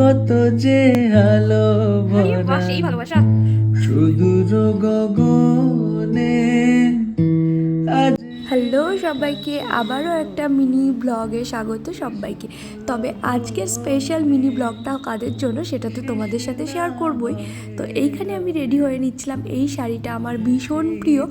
কত যে আলো ভরা সুদূর গগনে আজ। হ্যালো সবাইকে, আবারও একটা মিনি ব্লগে স্বাগত সবাইকে। তবে আজকের স্পেশাল মিনি ব্লগটা কাদের জন্য সেটা তো তোমাদের সাথে শেয়ার করবই। তো এইখানে আমি রেডি হয়ে নিচ্ছিলাম। এই শাড়িটা আমার ভীষণ প্রিয়,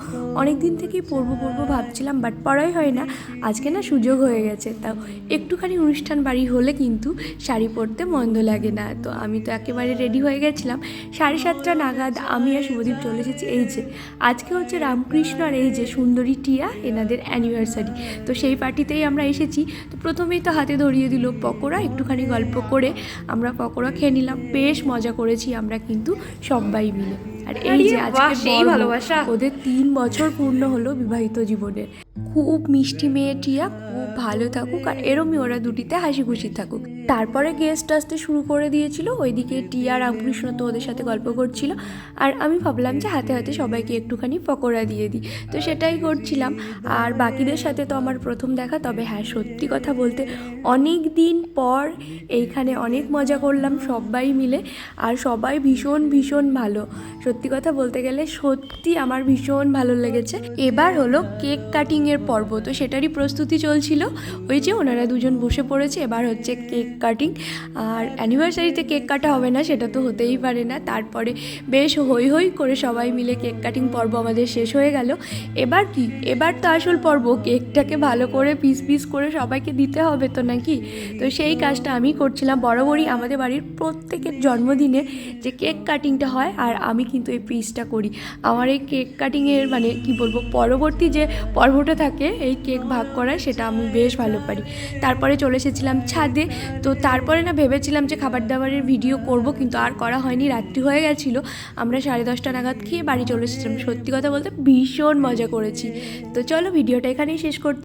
অনেক দিন থেকেই পরবো ভাবছিলাম, বাট পরাই হয় না। আজকে না সুযোগ হয়ে গেছে, তাও একটুখানি অনুষ্ঠান বাড়ি হলে কিন্তু শাড়ি পরতে মন্দ লাগে না। তো আমি তো একেবারে রেডি হয়ে গেছিলাম। 7:30 নাগাদ আমি আর শুভদীপ চলে এসেছি। এই যে আজকে হচ্ছে রামকৃষ্ণ আর এই যে সুন্দরী টিয়া এনাদের অ্যানিভার্সারি, তো সেই পার্টিতেই আমরা এসেছি। তো প্রথমেই তো হাতে ধরিয়ে দিল পকোড়া, একটুখানি গল্প করে আমরা পকোড়া খেয়ে নিলাম। বেশ মজা করেছি আমরা কিন্তু সবাই মিলে। আর এই যে আজকে ভালোবাসা, ওদের 3 বছর পূর্ণ হলো বিবাহিত জীবনে। খুব মিষ্টি মেয়ে টিয়া, খুব ভালো থাকুক, আর এরমই ওরা দুটিতে হাসি খুশি থাকুক। তারপরে গেস্ট আসতে শুরু করে দিয়েছিল। ওইদিকে টিয়া রামকৃষ্ণ তো ওদের সাথে গল্প করছিল, আর আমি ভাবলাম যে হাতে হাতে সবাইকে একটুখানি পকোড়া দিয়ে দিই, তো সেটাই করছিলাম। আর বাকিদের সাথে তো আমার প্রথম দেখা। তবে হ্যাঁ, সত্যি কথা বলতে অনেক দিন পর এইখানে অনেক মজা করলাম সবাই মিলে, আর সবাই ভীষণ ভীষণ ভালো। সত্যি কথা বলতে গেলে সত্যি আমার ভীষণ ভালো লেগেছে। এবার হলো কেক কাটিংয়ের পর্ব, তো সেটারই প্রস্তুতি চলছিল। ওই যে ওনারা দুজন বসে পড়েছে, এবার হচ্ছে কেক কাটিং। আর অ্যানিভার্সারিতে কেক কাটা হবে না সেটা তো হতেই পারে না। তারপরে বেশ হই হই করে সবাই মিলে কেক কাটিং পর্ব আমাদের শেষ হয়ে গেল। এবার কি, এবার তো আসল পর্ব, কেকটাকে ভালো করে পিস পিস করে সবাইকে দিতে হবে তো নাকি। তো সেই কাজটা আমি করছিলাম। বরাবরই আমাদের বাড়ির প্রত্যেকের জন্মদিনে যে কেক কাটিংটা হয়, আর আমি কিন্তু এই পিসটা করি। আমার এই কেক কাটিংয়ের মানে কি বলবো, পরবর্তী যে পর্বটা থাকে এই কেক ভাগ করার, সেটা আমি বেশ ভালো পারি। তারপরে চলে এসেছিলাম ছাদে। তো তারপরে না ভেবেছিলাম যে খাবার দাবারের ভিডিও করব, কিন্তু আর করা হয়নি, রাত্রি হয়ে গেছিলো। আমরা 10:30 নাগাদ খেয়ে বাড়ি চলে এসেছিলাম। সত্যি কথা বলতে ভীষণ মজা করেছি। তো চলো ভিডিওটা এখানেই শেষ করতে।